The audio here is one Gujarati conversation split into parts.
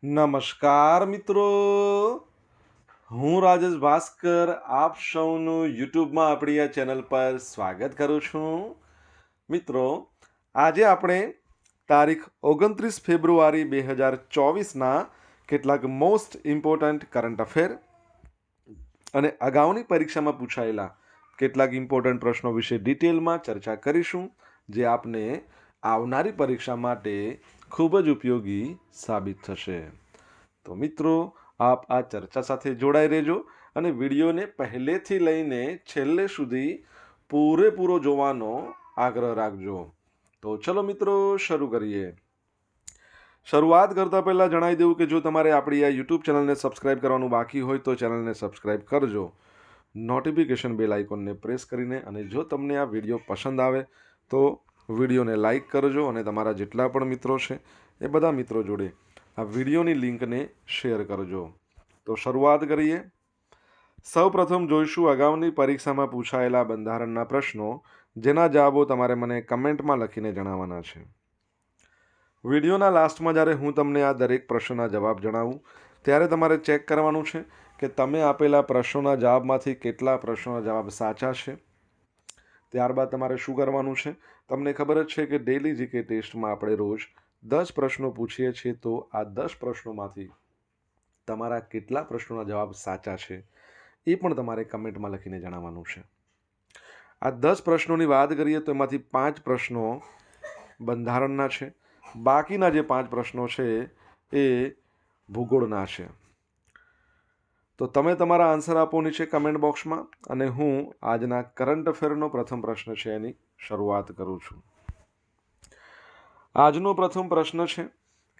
નમસ્કાર મિત્રો, હું રાજેશ ભાસ્કર આપ સૌનું યુટ્યુબમાં આપણી આ ચેનલ પર સ્વાગત કરું છું. મિત્રો, આજે આપણે તારીખ 29 ફેબ્રુઆરી 2024ના કેટલાક મોસ્ટ ઇમ્પોર્ટન્ટ કરંટ અફેર અને અગાઉની પરીક્ષામાં પૂછાયેલા કેટલાક ઇમ્પોર્ટન્ટ પ્રશ્નો વિશે ડિટેલમાં ચર્ચા કરીશું, જે આપને આવનારી પરીક્ષા માટે ખૂબ જ ઉપયોગી સાબિત થશે. તો મિત્રો, આપ આ ચર્ચા સાથે જોડાઈ રહેજો અને વિડીયોને પહેલેથી લઈને છેલ્લે સુધી પૂરેપૂરો જોવાનો આગ્રહ રાખજો. તો ચલો મિત્રો, શરૂ કરીએ. શરૂઆત કરતાં પહેલાં જણાવી દઉં કે જો તમારે આપણી આ યુટ્યુબ ચેનલને સબસ્ક્રાઇબ કરવાનું બાકી હોય તો ચેનલને સબસ્ક્રાઇબ કરજો, નોટિફિકેશન બેલ આઇકોનને પ્રેસ કરીને, અને જો તમને આ વિડીયો પસંદ આવે તો વિડીયોને લાઈક કરજો અને તમારા જેટલા પણ મિત્રો છે એ બધા મિત્રો જોડે આ વિડીયોની લિંકને શેર કરજો. તો શરૂઆત કરીએ. સૌપ્રથમ જોઈશું અગાઉની પરીક્ષામાં પૂછાયેલા બંધારણના પ્રશ્નો, જેના જવાબો તમારે મને કમેન્ટમાં લખીને જણાવવાના છે. વિડીયોના લાસ્ટમાં જ્યારે હું તમને આ દરેક પ્રશ્નના જવાબ જણાવું ત્યારે તમારે ચેક કરવાનું છે કે તમે આપેલા પ્રશ્નોના જવાબમાંથી કેટલા પ્રશ્નોના જવાબ સાચા છે. ત્યારબાદ તમારે શું કરવાનું છે, તમને ખબર જ છે કે ડેલી જીકે ટેસ્ટમાં આપણે રોજ 10 પ્રશ્નો પૂછીએ છીએ, તો આ 10 પ્રશ્નોમાંથી તમારા કેટલા પ્રશ્નોના જવાબ સાચા છે એ પણ તમારે કમેન્ટમાં લખીને જણાવવાનું છે. આ 10 પ્રશ્નોની વાત કરીએ તો એમાંથી 5 પ્રશ્નો બંધારણના છે, બાકીના જે 5 પ્રશ્નો છે એ ભૂગોળના છે. તો તમે તમારા આન્સર આપો નીચે કમેન્ટ બોક્સમાં, અને હું આજના કરંટ અફેરનો પ્રથમ પ્રશ્ન છે એની શરૂઆત કરું છું. આજનો પ્રથમ પ્રશ્ન છે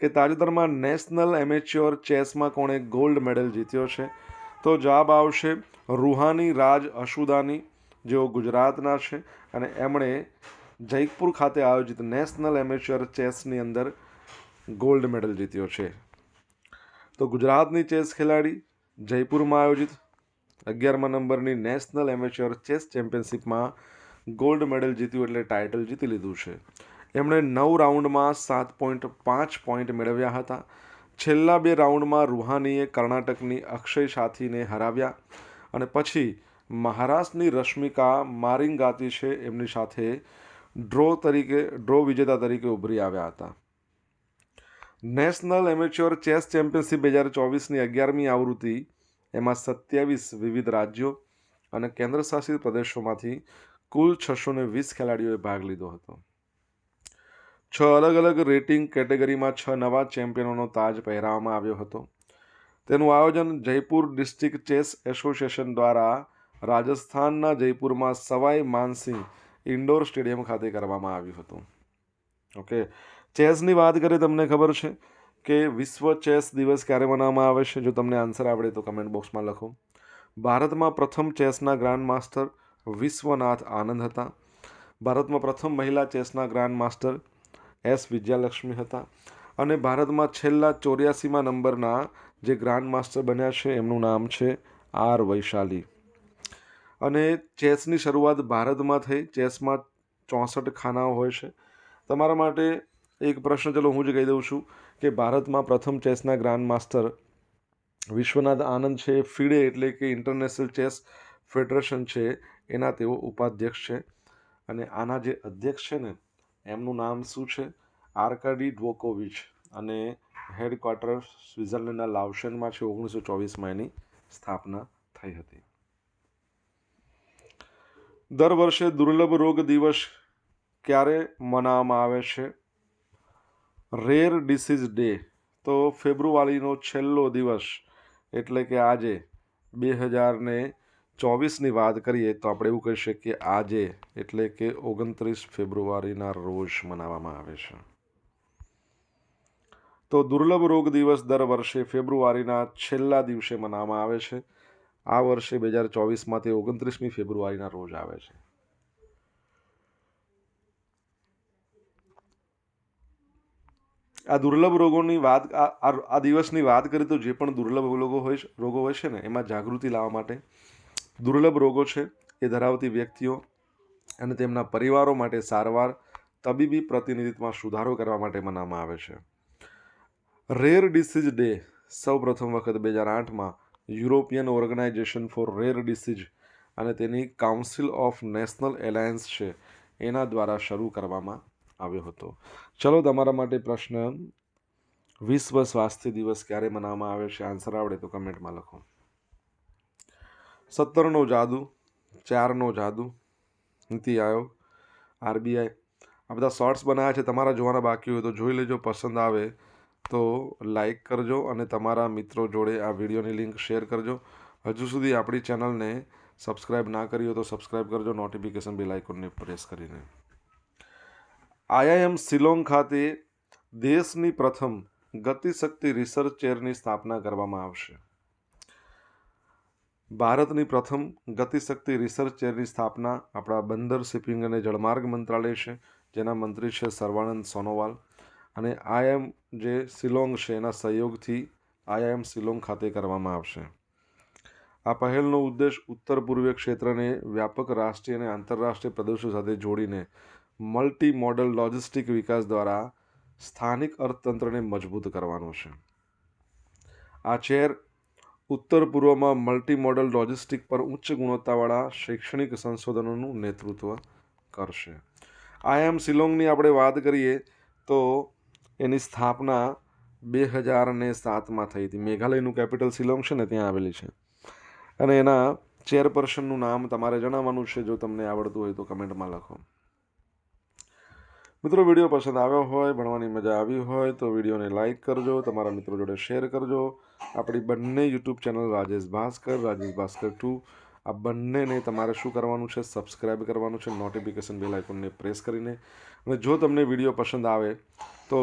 કે તાજેતરમાં નેશનલ એમેચ્યોર ચેસમાં કોણે ગોલ્ડ મેડલ જીત્યો છે? તો જવાબ આવશે રૂહાની રાજ અશુદાની, જેઓ ગુજરાતના છે અને એમણે જયપુર ખાતે આયોજિત નેશનલ એમેચ્યોર ચેસની અંદર ગોલ્ડ મેડલ જીત્યો છે. તો ગુજરાતની ચેસ ખેલાડી જયપુરમાં આયોજિત 11મા નંબરની નેશનલ એમેચ્યોર ચેસ ચેમ્પિયનશિપમાં ગોલ્ડ મેડલ જીત્યું, એટલે ટાઇટલ જીતી લીધું છે. એમણે 9 રાઉન્ડમાં 7.5 પોઈન્ટ મેળવ્યા હતા. છેલ્લા 2 રાઉન્ડમાં રૂહાનીએ કર્ણાટકની અક્ષય સાથીને હરાવ્યા અને પછી મહારાષ્ટ્રની રશ્મિકા મારિંગાતી છે એમની સાથે ડ્રો વિજેતા તરીકે ઉભરી આવ્યા હતા. નેશનલ એમેચ્યોર ચેસ ચેમ્પિયનશિપ 2024ની 11મી આવૃત્તિ, એમાં 27 વિવિધ રાજ્યો અને કેન્દ્રશાસિત પ્રદેશોમાંથી કુલ 620 ખેલાડીઓએ ભાગ લીધો હતો. 6 અલગ અલગ રેટિંગ કેટેગરીમાં 6 નવા ચેમ્પિયનોનો તાજ પહેરાવવામાં આવ્યો હતો. તેનું આયોજન જયપુર ડિસ્ટ્રિક્ટ ચેસ એસોસિએશન દ્વારા રાજસ્થાનના જયપુરમાં સવાઈ માનસિંહ ઇન્ડોર સ્ટેડિયમ ખાતે કરવામાં આવ્યું હતું. ઓકે, ચેસની વાત કરીએ, તમને ખબર છે કે વિશ્વ ચેસ દિવસ ક્યારે મનાવવામાં આવે છે? જો તમને આન્સર આવડે તો કમેન્ટ બોક્સમાં લખો. ભારતમાં પ્રથમ ચેસના ગ્રાન્ડ માસ્ટર વિશ્વનાથ આનંદ હતા. ભારતમાં પ્રથમ મહિલા ચેસના ગ્રાન્ડ માસ્ટર એસ વિજયાલક્ષ્મી હતા. અને ભારતમાં છેલ્લા 84મા નંબરના જે ગ્રાન્ડ માસ્ટર બન્યા છે એમનું નામ છે આર વૈશાલી. અને ચેસની શરૂઆત ભારતમાં થઈ. ચેસમાં 64 ખાનાઓ હોય છે. તમારા માટે એક પ્રશ્ન, ચલો હું જ કહી દઉં છું કે ભારતમાં પ્રથમ ચેસના ગ્રાન્ડ માસ્ટર વિશ્વનાથ આનંદ છે. ફિડે એટલે કે ઇન્ટરનેશનલ ચેસ ફેડરેશન છે એના તેઓ ઉપાધ્યક્ષ છે. અને આના જે અધ્યક્ષ છે ને એમનું નામ શું છે? આર્કાડી ડ્વોકોવિચ. અને હેડક્વાર્ટર સ્વિટ્ઝરલેન્ડના લાવશેનમાં છે. 1924માં એની સ્થાપના થઈ હતી. દર વર્ષે દુર્લભ રોગ દિવસ ક્યારે મનાવવામાં આવે છે? Rare disease day. તો ફેબ્રુઆરીનો છેલ્લો દિવસ, એટલે કે આજે 2024ની વાત કરીએ તો આપણે એવું કહી શકીએ આજે, એટલે કે 29 ફેબ્રુઆરીના રોજ મનાવવામાં આવે છે. તો દુર્લભ રોગ દિવસ દર વર્ષે ફેબ્રુઆરીના છેલ્લા દિવસે મનાવવામાં આવે છે. આ વર્ષે 2024માં તે 29મી ફેબ્રુઆરીના રોજ આવે છે. આ દુર્લભ રોગોની વાત, આ દિવસની વાત કરીએ તો જે પણ દુર્લભ રોગો હોય છે ને એમાં જાગૃતિ લાવવા માટે દુર્લભ રોગો છે એ ધરાવતી વ્યક્તિઓ અને તેમના પરિવારો માટે સારવાર, તબીબી પ્રતિનિધિત્વમાં સુધારો કરવા માટે મનાવવામાં આવે છે. રેર ડિસીઝ ડે સૌ પ્રથમ વખત 2008માં European organisation for rare disease અને તેની કાઉન્સિલ ઓફ નેશનલ એલાયન્સ છે એના દ્વારા શરૂ કરવામાં આવ્યો હતો. ચલો તમારા માટે પ્રશ્ન, વિશ્વ સ્વાસ્થ્ય દિવસ ક્યારે મનાવવામાં આવે છે? આન્સર આવડે તો કમેન્ટમાં લખો. 17નો જાદુ, 4નો જાદુ, નીતિ આયોગ, RBI. આ બધા શોર્ટ્સ બનાવ્યા છે, તમારા જોવાના બાકી હોય તો જોઈ લેજો. પસંદ આવે તો લાઈક કરજો અને તમારા મિત્રો જોડે આ વિડીયોની લિંક શેર કરજો. હજુ સુધી આપણી ચેનલને સબસ્ક્રાઈબ ના કરી હોય તો સબસ્ક્રાઈબ કરજો, નોટિફિકેશન બેલ આઇકોનને પ્રેસ કરીને. IIM શિલોંગ ખાતે દેશની પ્રથમ ગતિશક્તિ રિસર્ચ ચેરની સ્થાપના કરવામાં આવશે. ભારતની પ્રથમ ગતિશક્તિ રિસર્ચ ચેરની સ્થાપના આપણા બંદર, શિપિંગ અને જળમાર્ગ મંત્રાલય છે, જેના મંત્રી છે સર્વાનંદ સોનોવાલ. અને IIM જે શિલોંગ છે એના સહયોગથી IIM શિલોંગ ખાતે કરવામાં આવશે. આ પહેલનો ઉદ્દેશ ઉત્તર પૂર્વીય ક્ષેત્રને વ્યાપક રાષ્ટ્રીય અને આંતરરાષ્ટ્રીય પ્રદેશો સાથે જોડીને મલ્ટી મોડલ લોજિસ્ટિક વિકાસ દ્વારા સ્થાનિક અર્થતંત્રને મજબૂત કરવાનો છે. આ ચેર ઉત્તર પૂર્વમાં મલ્ટી મોડલ લોજિસ્ટિક પર ઉચ્ચ ગુણવત્તાવાળા શૈક્ષણિક સંશોધનોનું નેતૃત્વ કરશે. IIM શિલોંગની આપણે વાત કરીએ તો એની સ્થાપના 2007માં થઈ હતી. મેઘાલયનું કેપિટલ શિલોંગ છે ને, ત્યાં આવેલી છે. અને એના ચેરપર્સનનું નામ તમારે જણાવવાનું છે. જો તમને આવડતું હોય તો કમેન્ટમાં લખો. મિત્રો, વિડીયો પસંદ આવ્યો હોય, ભણવાની મજા આવી હોય તો વિડીયોને લાઈક કરજો, તમારા મિત્રો જોડે શેર કરજો. આપણી બંને યુટ્યુબ ચેનલ રાજેશ ભાસ્કર 2 આ બંનેને તમારે શું કરવાનું છે? સબસ્ક્રાઈબ કરવાનું છે, નોટિફિકેશન બેલ આઇકોનને પ્રેસ કરીને. અને જો તમને વિડીયો પસંદ આવે તો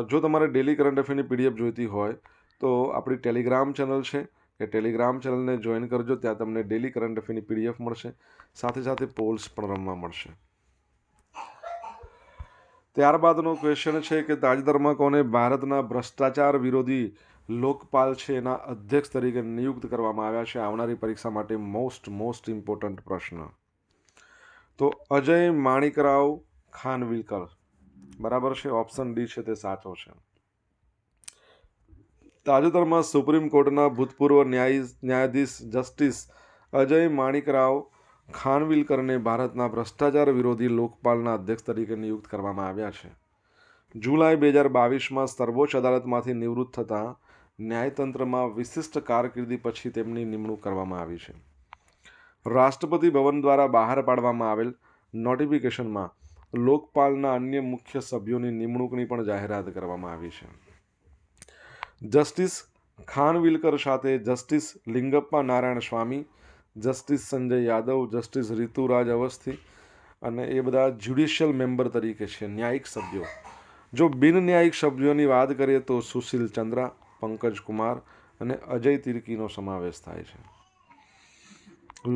જો તમારે ડેલી કરંટ અફેરની PDF જોઈતી હોય તો આપણી ટેલિગ્રામ ચેનલ છે, એ ટેલિગ્રામ ચેનલને જોઈન કરજો. ત્યાં તમને ડેલી કરંટ અફેરની PDF મળશે, સાથે સાથે પોલ્સ પણ રમવા મળશે. ત્યારબાદનો ક્વેશ્ચન છે કે તાજેતરમાં કોને ભારતના ભ્રષ્ટાચાર વિરોધી લોકપાલ છે એના અધ્યક્ષ તરીકે નિયુક્ત કરવામાં આવ્યા છે? આવનારી પરીક્ષા માટે મોસ્ટ ઇમ્પોર્ટન્ટ પ્રશ્ન. તો અજય માણિકરાવ ખાનવિલકર. બરાબર છે, ઓપ્શન ડી છે તે સાચો છે. તાજેતરમાં સુપ્રીમ કોર્ટના ભૂતપૂર્વ ન્યાયાધીશ જસ્ટિસ અજય માણિકરાવ ખાનવિલકરને ભારતના ભ્રષ્ટાચાર વિરોધી લોકપાલના અધ્યક્ષ તરીકે નિયુક્ત કરવામાં આવ્યા છે. જુલાઈ 2022માં સર્વોચ્ચ અદાલતમાંથી નિવૃત્ત થતાં ન્યાયતંત્રમાં વિશિષ્ટ કારકિર્દી પછી તેમની નિમણૂક કરવામાં આવી છે. રાષ્ટ્રપતિ ભવન દ્વારા બહાર પાડવામાં આવેલ નોટિફિકેશનમાં લોકપાલના અન્ય મુખ્ય સભ્યોની નિમણૂકની પણ જાહેરાત કરવામાં આવી છે. જસ્ટિસ ખાનવિલકર સાથે justice લિંગપ્પા Narayan Swami, justice Sanjay Yadav, justice Rituraj Awasthi અને એ બધા જ્યુડિશિયલ મેમ્બર તરીકે છે, ન્યાયિક સભ્યો. જો બિન ન્યાયિક સભ્યોની વાત કરીએ તો સુશીલ ચંદ્રા, પંકજ કુમાર અને અજય તિર્કીનો સમાવેશ થાય છે.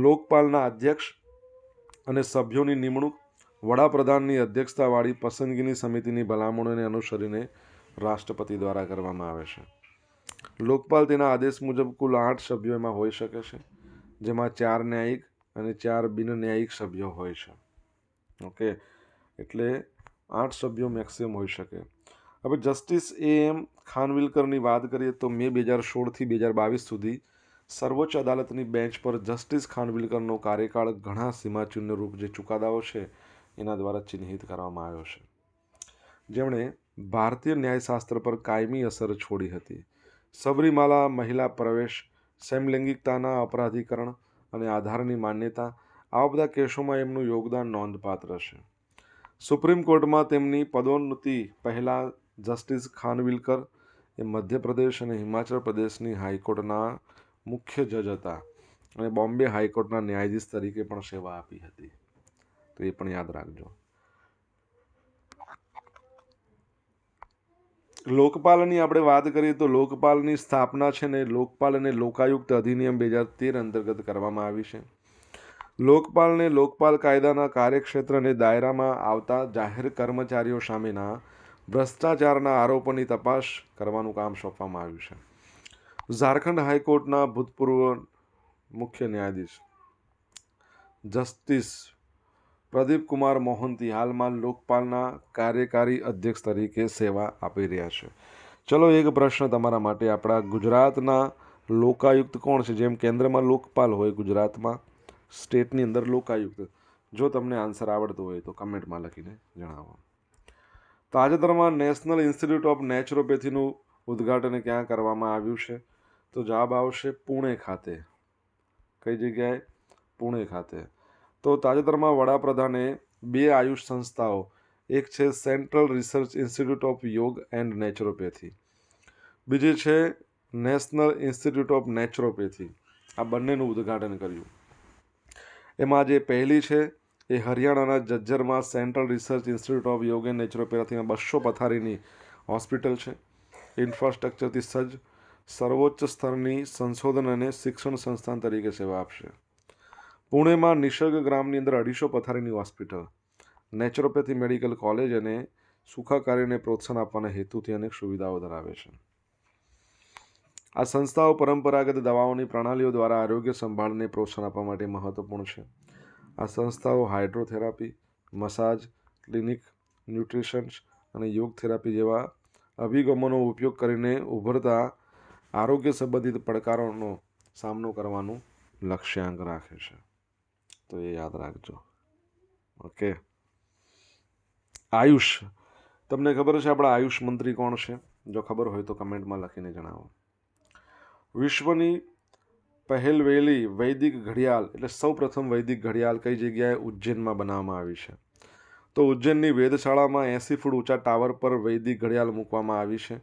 લોકપાલના અધ્યક્ષ અને સભ્યોની નિમણૂક વડાપ્રધાનની અધ્યક્ષતાવાળી પસંદગીની સમિતિની ભલામણોને અનુસરીને રાષ્ટ્રપતિ દ્વારા કરવામાં આવે છે. લોકપાલ તેના આદેશ મુજબ કુલ 8 સભ્યો એમાં હોઈ શકે છે, જેમાં 4 ન્યાયિક અને 4 બિન ન્યાયિક સભ્યો હોય છે. ઓકે, એટલે 8 સભ્યો મેક્સિમમ હોઈ શકે. હવે જસ્ટિસ AM ખાનવિલકરની વાત કરીએ તો મે 2016થી 2022 સુધી સર્વોચ્ચ અદાલતની બેન્ચ પર જસ્ટિસ ખાનવિલકરનો કાર્યકાળ ઘણા સીમાચિહ્નરૂપ જે ચુકાદાઓ છે એના દ્વારા ચિહ્નિત કરવામાં આવ્યો છે, જેમણે ભારતીય ન્યાયશાસ્ત્ર પર કાયમી અસર છોડી હતી. સબરીમાલા મહિલા પ્રવેશ, સમલૈંગિકતાના અપરાધીકરણ અને આધારની માન્યતા, આવા બધા કેસોમાં એમનું યોગદાન નોંધપાત્ર છે. સુપ્રીમ કોર્ટમાં તેમની પદોન્નતિ પહેલાં જસ્ટિસ ખાનવિલકર એ મધ્યપ્રદેશ અને હિમાચલ પ્રદેશની હાઈકોર્ટના મુખ્ય જજ હતા અને બોમ્બે હાઈકોર્ટના ન્યાયાધીશ તરીકે પણ સેવા આપી હતી. તો એ પણ યાદ રાખજો. લોકપાલની આપણે વાત કરીએ તો લોકપાલની સ્થાપના છે ને લોકપાલ અને લોકાયુક્ત અધિનિયમ 2013 અંતર્ગત કરવામાં આવી છે. લોકપાલને લોકપાલ કાયદાના કાર્યક્ષેત્ર અને દાયરામાં આવતા જાહેર કર્મચારીઓ સામેના ભ્રષ્ટાચારના આરોપોની તપાસ કરવાનું કામ સોંપવામાં આવ્યું છે. ઝારખંડ હાઈકોર્ટના ભૂતપૂર્વ મુખ્ય ન્યાયાધીશ જસ્ટિસ પ્રદીપ કુમાર મોહંતી હાલમાં લોકપાલના કાર્યકારી અધ્યક્ષ તરીકે સેવા આપી રહ્યા છે. ચલો એક પ્રશ્ન તમારા માટે. આપણા ગુજરાતના લોકાયુક્ત કોણ છે? જેમ કેન્દ્રમાં લોકપાલ હોય, ગુજરાતમાં સ્ટેટની અંદર લોકાયુક્ત. જો તમને આન્સર આવડતો હોય તો કમેન્ટમાં લખીને જણાવો. તાજેતરમાં નેશનલ ઇન્સ્ટિટ્યૂટ ઓફ નેચરોપેથીનું ઉદ્ઘાટન ક્યાં કરવામાં આવ્યું છે? તો જવાબ આવશે પુણે ખાતે. કઈ જગ્યાએ? પુણે ખાતે. તો તાજેતરમાં વડાપ્રધાને 2 આયુષ સંસ્થાઓ, એક છે સેન્ટ્રલ રિસર્ચ ઇન્સ્ટિટ્યૂટ ઓફ યોગ એન્ડ નેચરોપેથી, બીજી છે નેશનલ ઇન્સ્ટિટ્યૂટ ઓફ નેચરોપેથી, આ બંનેનું ઉદ્ઘાટન કર્યું. એમાં જે પહેલી છે એ હરિયાણાના જજ્જરમાં સેન્ટ્રલ રિસર્ચ ઇન્સ્ટિટ્યૂટ ઓફ યોગ એન્ડ નેચરોપેથીમાં 200 પથારીની હોસ્પિટલ છે. ઇન્ફ્રાસ્ટ્રક્ચરથી સજ્જ, સર્વોચ્ચ સ્તરની સંશોધન અને શિક્ષણ સંસ્થાન તરીકે સેવા આપશે. પુણેમાં નિસર્ગ ગ્રામની અંદર 250 પથારીની હોસ્પિટલ, નેચરોપેથી મેડિકલ કોલેજ અને સુખાકારીને પ્રોત્સાહન આપવાના હેતુથી અનેક સુવિધાઓ ધરાવે છે. આ સંસ્થાઓ પરંપરાગત દવાઓની પ્રણાલીઓ દ્વારા આરોગ્ય સંભાળને પ્રોત્સાહન આપવા માટે મહત્વપૂર્ણ છે. આ સંસ્થાઓ હાઇડ્રોથેરાપી, મસાજ, ક્લિનિક, ન્યુટ્રિશન અને યોગ થેરાપી જેવા અભિગમોનો ઉપયોગ કરીને ઉભરતા આરોગ્ય સંબંધિત પડકારોનો સામનો કરવાનું લક્ષ્યાંક રાખે છે. તો એ યાદ રાખજો. ઓકે. આયુષ, તમને ખબર છે આપણા આયુષ મંત્રી કોણ છે? જો ખબર હોય તો કમેન્ટમાં લખીને જણાવો. વિશ્વની પહેલવેલી વૈદિક ઘડિયાળ એટલે સૌપ્રથમ વૈદિક ઘડિયાળ કઈ જગ્યાએ? ઉજ્જૈનમાં બનાવવામાં આવી છે. તો ઉજ્જૈનની વેધશાળામાં 80 ફૂટ ઊંચા ટાવર પર વૈદિક ઘડિયાળ મૂકવામાં આવી છે.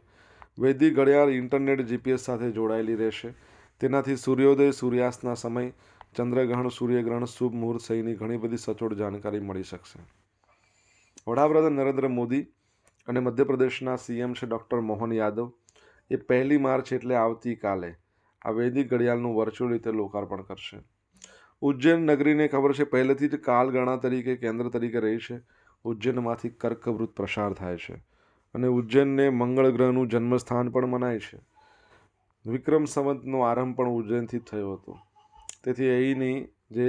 વૈદિક ઘડિયાળ ઇન્ટરનેટ જીપીએસ સાથે જોડાયેલી રહેશે. તેનાથી સૂર્યોદય, સૂર્યાસ્તના સમય, ચંદ્રગ્રહણ, સૂર્યગ્રહણ, શુભ મુહૂર્ત સહિતની ઘણી બધી સચોટ જાણકારી મળી શકશે. વડાપ્રધાન નરેન્દ્ર મોદી અને મધ્યપ્રદેશના સીએમ છે ડૉક્ટર મોહન યાદવ એ 1 માર્ચ એટલે આવતીકાલે આ વૈદિક ઘડિયાળનું વર્ચ્યુઅલ રીતે લોકાર્પણ કરશે. ઉજ્જૈન નગરીને ખબર છે પહેલેથી જ કાલગણા તરીકે કેન્દ્ર તરીકે રહી છે. ઉજ્જૈનમાંથી કર્કવૃત પ્રસાર થાય છે અને ઉજ્જૈનને મંગળ ગ્રહનું જન્મસ્થાન પણ મનાય છે. વિક્રમ સંવતનો આરંભ પણ ઉજ્જૈનથી જ થયો હતો. તેથી અહીંની જે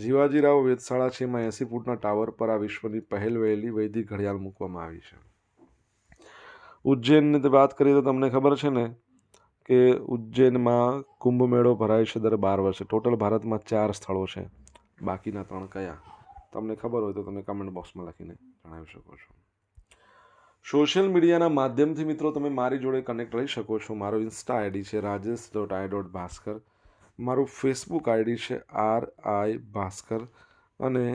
જીવાજીરાવ વેધશાળા છે એમાં 80 ફૂટના ટાવર પર આ વિશ્વની પહેલ વહેલી વૈદિક ઘડિયાળ મૂકવામાં આવી છે. ઉજ્જૈનની વાત કરીએ તો તમને ખબર છે ને કે ઉજ્જૈનમાં કુંભ મેળો ભરાય છે દર 12 વર્ષે. ટોટલ ભારતમાં 4 સ્થળો છે. બાકીના 3 કયા? તમને ખબર હોય તો તમે કમેન્ટ બોક્સમાં લખીને જણાવી શકો છો. સોશિયલ મીડિયાના માધ્યમથી મિત્રો તમે મારી જોડે કનેક્ટ રહી શકો છો. મારો ઇન્સ્ટા આઈડી છે rajesh.i.bhaskar, મારું ફેસબુક આઈડી છે RI ભાસ્કર અને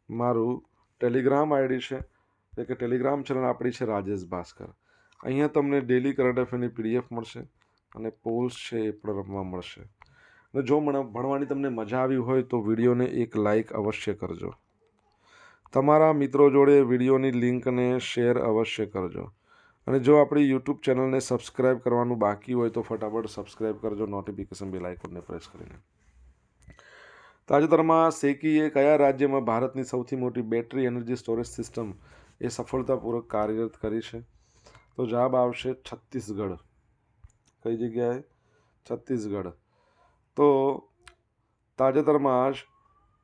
મારું ટેલિગ્રામ આઈડી છે એટલે કે ટેલિગ્રામ ચેનલ આપણી છે રાજેશ ભાસ્કર. અહીંયા તમને ડેલી કરંટ અફેરની PDF મળશે અને પોલ્સ છે એ પણ રમવા મળશે. અને જો ભણવાની તમને મજા આવી હોય તો વિડીયોને એક લાઈક અવશ્ય કરજો. તમારા મિત્રો જોડે વિડીયોની લિંકને શેર અવશ્ય કરજો. અને જો આપણી યુટ્યુબ ચેનલને સબસ્ક્રાઈબ કરવાનું બાકી હોય તો ફટાફટ સબસ્ક્રાઈબ કરજો, નોટિફિકેશન બેલ આઇકોનને પ્રેસ કરીને. તાજેતરમાં સેકીએ કયા રાજ્યમાં ભારતની સૌથી મોટી બેટરી એનર્જી સ્ટોરેજ સિસ્ટમ એ સફળતાપૂર્વક કાર્યરત કરી છે? તો જવાબ આવશે છત્તીસગઢ. કઈ જગ્યાએ? છત્તીસગઢ. તો તાજેતરમાં જ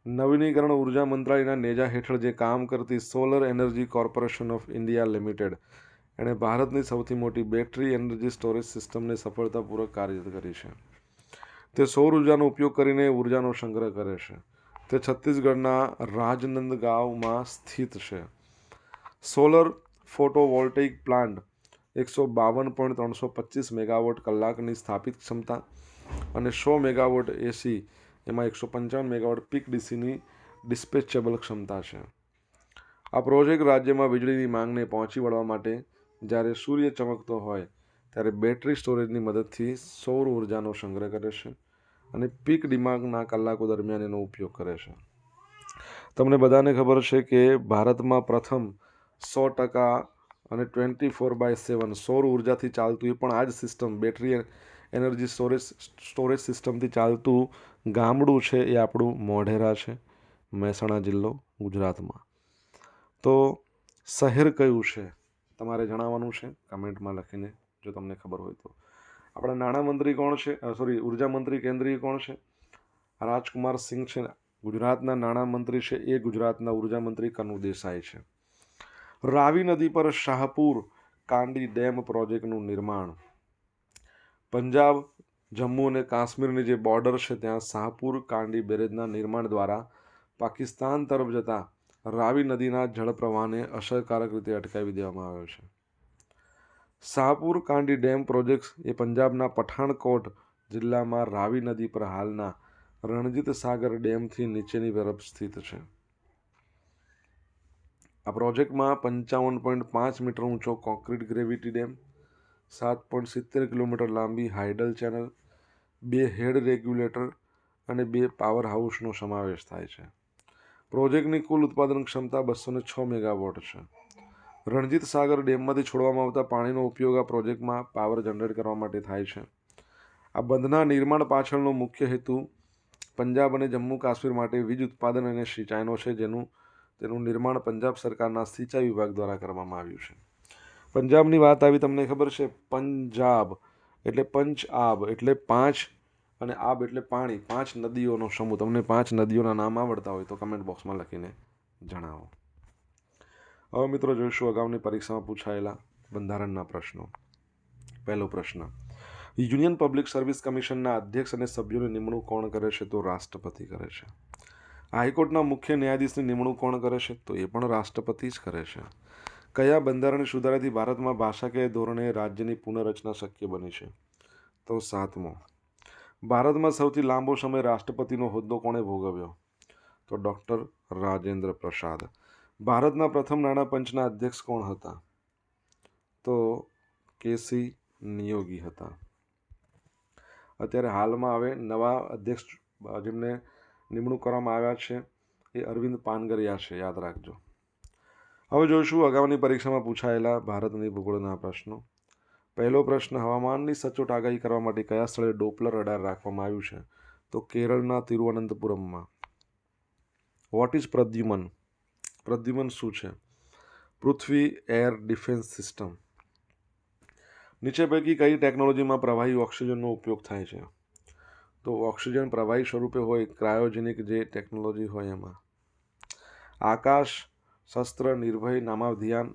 નવીનીકરણ ઉર્જા મંત્રાલયના નેજા હેઠળ જે કામ કરતી solar energy corporation of India limited એણે ભારતની સૌથી મોટી બેટરી એનર્જી સ્ટોરેજ સિસ્ટમને સફળતાપૂર્વક કાર્યરત કરી છે. તે સૌર ઉર્જાનો ઉપયોગ કરીને ઉર્જાનો સંગ્રહ કરે છે. તે છત્તીસગઢના રાજનંદગાંવમાં સ્થિત છે. સોલર ફોટોવોલ્ટેઇક પ્લાન્ટ 152.325 મેગાવોટ કલાકની સ્થાપિત ક્ષમતા અને 100 મેગાવોટ AC એમાં 155 મેગાવોટ પીક ડીસીની ડિસ્પેચેબલ ક્ષમતા છે. આ પ્રોજેક્ટ રાજ્યમાં વીજળીની માંગને પહોંચી વળવા માટે જ્યારે સૂર્ય ચમકતો હોય ત્યારે બેટરી સ્ટોરેજની મદદથી સૌર ઉર્જાનો સંગ્રહ કરે છે અને પીક ડિમાન્ડના કલાકો દરમિયાન એનો ઉપયોગ કરે છે. તમને બધાને ખબર છે કે ભારતમાં પ્રથમ 100% અને 24/7 સૌર ઉર્જાથી ચાલતું એ પણ આ જ સિસ્ટમ બેટરી એનર્જી સ્ટોરેજ સિસ્ટમથી ચાલતું ગામડું છે એ આપણું મોઢેરા છે, મહેસાણા જિલ્લો, ગુજરાતમાં. તો શહેર કયું છે તમારે જણાવવાનું છે કમેન્ટમાં લખીને જો તમને ખબર હોય તો. આપણા નાણામંત્રી કોણ છે? ઉર્જા મંત્રી કેન્દ્રીય કોણ છે? રાજકુમાર સિંહ છે ગુજરાતના નાણામંત્રી છે એ ગુજરાતના ઉર્જા મંત્રી કનુ દેસાઈ છે. રાવી નદી પર શાહપુર કાંડી ડેમ પ્રોજેક્ટનું નિર્માણ. પંજાબ, જમ્મુ અને કાશ્મીરની જે બોર્ડર છે ત્યાં શાહપુર કાંડી બેરેજના નિર્માણ દ્વારા પાકિસ્તાન તરફ જતા રાવી નદીના જળપ્રવાહને અસરકારક રીતે અટકાવી દેવામાં આવ્યો છે. શાહપુર કાંડી ડેમ પ્રોજેક્ટ એ પંજાબના પઠાણકોટ જિલ્લામાં રાવી નદી પર હાલના રણજીત સાગર ડેમથી નીચેની તરફ સ્થિત છે. આ પ્રોજેક્ટમાં 55.5 મીટર ઊંચો કોન્ક્રીટ ગ્રેવિટી ડેમ, 7.70 કિલોમીટર લાંબી હાઇડલ ચેનલ, 2 હેડ રેગ્યુલેટર અને 2 પાવર હાઉસનો સમાવેશ થાય છે. પ્રોજેક્ટની કુલ ઉત્પાદન ક્ષમતા 206 મેગાવોટ છે. રણજીત સાગર ડેમમાંથી છોડવામાં આવતા પાણીનો ઉપયોગ આ પ્રોજેક્ટમાં પાવર જનરેટ કરવા માટે થાય છે. આ બંધના નિર્માણ પાછળનો મુખ્ય હેતુ પંજાબ અને જમ્મુ કાશ્મીર માટે વીજ ઉત્પાદન અને સિંચાઈનો છે, તેનું નિર્માણ પંજાબ સરકારના સિંચાઈ વિભાગ દ્વારા કરવામાં આવ્યું છે. પંજાબની વાત આવી, તમને ખબર છે, પંજાબ એટલે પંચ આબ એટલે 5 અને આબ એટલે પાણી, 5 નદીઓનો સમૂહ. તમને 5 નદીઓના નામ આવડતા હોય તો કમેન્ટ બોક્સમાં લખીને જણાવો. હવે મિત્રો જોઈશું અગાઉની પરીક્ષામાં પૂછાયેલા બંધારણના પ્રશ્નો. પહેલો પ્રશ્ન, યુનિયન પબ્લિક સર્વિસ કમિશનના અધ્યક્ષ અને સભ્યોની નિમણૂક કોણ કરે છે? તો રાષ્ટ્રપતિ કરે છે. હાઈકોર્ટના મુખ્ય ન્યાયાધીશની નિમણૂક કોણ કરે છે? તો એ પણ રાષ્ટ્રપતિ જ કરે છે. કયા બંધારણીય સુધારાથી ભારતમાં ભાષાકીય ધોરણે રાજ્યની પુનઃરચના શક્ય બની છે? તો 7મો. ભારતમાં સૌથી લાંબો સમય રાષ્ટ્રપતિનો હોદ્દો કોણે ભોગવ્યો? તો ડૉક્ટર રાજેન્દ્ર પ્રસાદ. ભારતના પ્રથમ નાણાં પંચના અધ્યક્ષ કોણ હતા? તો કેસી નિયોગી હતા. અત્યારે હાલમાં હવે નવા અધ્યક્ષ જેમને નિમણૂક કરવામાં આવ્યા છે એ અરવિંદ પાનગરિયા છે, યાદ રાખજો. હવે જોઈશું અગાઉની પરીક્ષામાં પૂછાયેલા ભારતની ભૂગોળના પ્રશ્નો. પહેલો પ્રશ્ન, હવામાનની સચોટ આગાહી કરવા માટે કયા સ્થળે ડોપલર રડાર રાખવામાં આવ્યું છે? તો કેરળના તિરુવનંતપુરમમાં. What is Pradyumna? પ્રદ્યુમન શું છે? Prithvi air defence system. નીચે પૈકી કઈ ટેકનોલોજીમાં પ્રવાહી ઓક્સિજનનો ઉપયોગ થાય છે? તો ઓક્સિજન પ્રવાહી સ્વરૂપે હોય, ક્રાયોજેનિક જે ટેકનોલોજી હોય એમાં. આકાશ, શસ્ત્ર, નિર્ભય,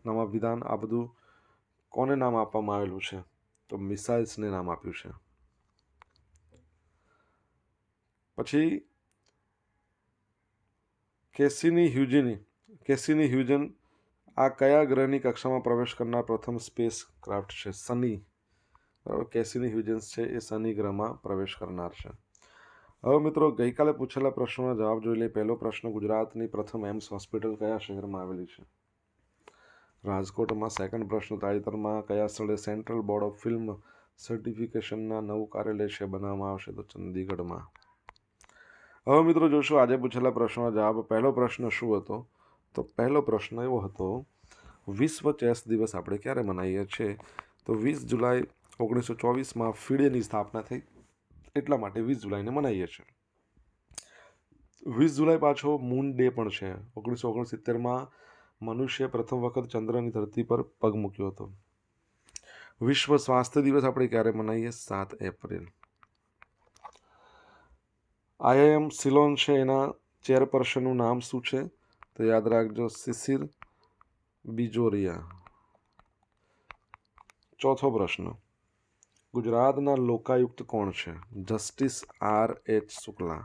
નામાભિધાન આ બધું કોને નામ આપવામાં આવેલું છે? તો મિસાઇલ્સને નામ આપ્યું છે. પછી કેસીની હ્યુજન આ કયા ગ્રહની કક્ષામાં પ્રવેશ કરનાર પ્રથમ સ્પેસ ક્રાફ્ટ છે? શનિ. બરાબર, કેસીની હ્યુજન્સ છે એ શનિ ગ્રહમાં પ્રવેશ કરનાર છે. હવે મિત્રો ગઈકાલે પૂછેલા પ્રશ્નોના જવાબ જોઈ લઈએ. પહેલો પ્રશ્ન, ગુજરાતની પ્રથમ એમ્સ હોસ્પિટલ કયા શહેરમાં આવેલી છે? રાજકોટમાં. સેકન્ડ પ્રશ્ન, તાજેતરમાં કયા સ્થળે સેન્ટ્રલ બોર્ડ ઓફ ફિલ્મ સર્ટિફિકેશનના નવું કાર્યાલય છે બનાવવામાં આવશે? તો ચંદીગઢમાં. હવે મિત્રો જોશું આજે પૂછેલા પ્રશ્નોના જવાબ. પહેલો પ્રશ્ન શું હતો? તો પહેલો પ્રશ્ન એવો હતો, વિશ્વ ચેસ દિવસ આપણે ક્યારે મનાવીએ છીએ? તો 20 જુલાઈ 1924માં ફિડેની સ્થાપના થઈ, એટલા માટે 20 જુલાઈને મનાવીએ છીએ. 20 જુલાઈ પાછો મૂન ડે પણ છે. 1969માં મનુષ્ય પ્રથમ વખત ચંદ્રની ધરતી પર પગ મૂક્યો હતો. વિશ્વ સ્વાસ્થ્ય દિવસ આપણે ક્યારે મનાવીએ? 7 એપ્રિલ. IIM સિલોન છે એના ચેરપર્સનનું નામ શું છે? તો યાદ રાખજો, સિસિર બિજોરિયા. ચોથો પ્રશ્ન, ગુજરાતના લોકાયુક્ત કોણ છે? Justice R.H. શુક્લા.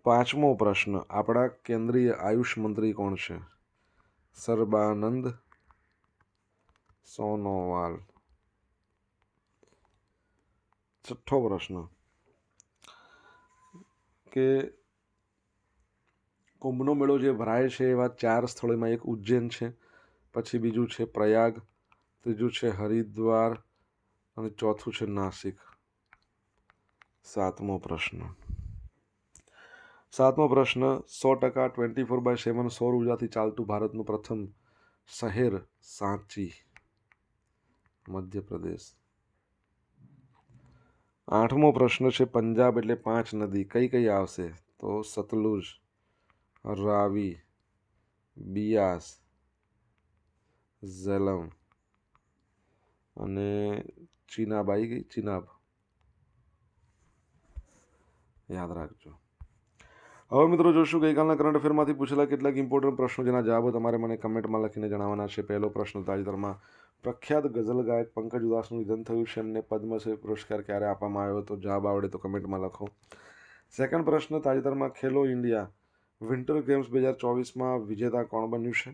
પાંચમો પ્રશ્ન, આપણા કેન્દ્રીય આયુષ મંત્રી કોણ છે? સર્બાનંદ સોનોવાલ. છઠ્ઠો પ્રશ્ન કે કુંભનો મેળો જે ભરાય છે એવા 4 સ્થળોમાં એક ઉજ્જૈન છે, પછી બીજું છે પ્રયાગ, ત્રીજું છે હરિદ્વાર અને ચોથું છે નાસિક. સાતમો પ્રશ્ન 100% 24/7 સૌર ઉર્જાથી ચાલતું ભારતનું પ્રથમ શહેર સાંચી, મધ્યપ્રદેશ. આઠમો પ્રશ્ન છે પંજાબ એટલે 5 નદી કઈ કઈ આવશે? તો સતલુજ, રાવી, બિયાસ, ઝેલમ અને ચિનાબ આવી ગઈ, ચિનાબ. યાદ રાખજો. હવે મિત્રો જોશું ગઈકાલના કરંટ અફેરમાંથી પૂછેલા કેટલાક ઇમ્પોર્ટન્ટ પ્રશ્નો જેના જવાબો તમારે મને કમેન્ટમાં લખીને જણાવવાના છે. પહેલો પ્રશ્ન, તાજેતરમાં પ્રખ્યાત ગઝલ ગાયક પંકજ ઉદાસનું નિધન થયું છે. એમને પદ્મશ્રી પુરસ્કાર ક્યારે આપવામાં આવ્યો હતો? જવાબ આવડે તો કમેન્ટમાં લખો. સેકન્ડ પ્રશ્ન, તાજેતરમાં ખેલો ઇન્ડિયા વિન્ટર ગેમ્સ 2024માં વિજેતા કોણ બન્યું છે?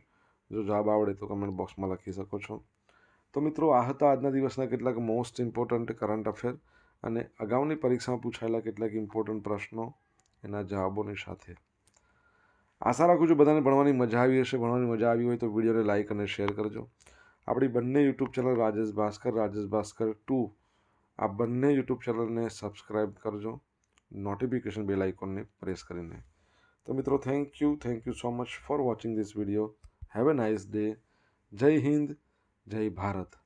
જો જવાબ આવડે તો કમેન્ટ બોક્સમાં લખી શકો છો. તો મિત્રો આ હતા આજના દિવસના કેટલાક મોસ્ટ ઇમ્પોર્ટન્ટ કરંટ અફેર અને અગાઉની પરીક્ષામાં પૂછાયેલા કેટલાક ઇમ્પોર્ટન્ટ પ્રશ્નો એના જવાબોની સાથે. આશા રાખું છું બધાને ભણવાની મજા આવી હશે. ભણવાની મજા આવી હોય તો વિડીયોને લાઇક અને શેર કરજો. આપણી બંને યુટ્યુબ ચેનલ રાજેશ ભાસ્કર 2 આ બંને યુટ્યુબ ચેનલને સબસ્ક્રાઈબ કરજો, નોટિફિકેશન બેલ આઇકોનને પ્રેસ કરીને. તો મિત્રો thank you so much for watching this video. Have a nice day. જય હિન્દ, જય ભારત.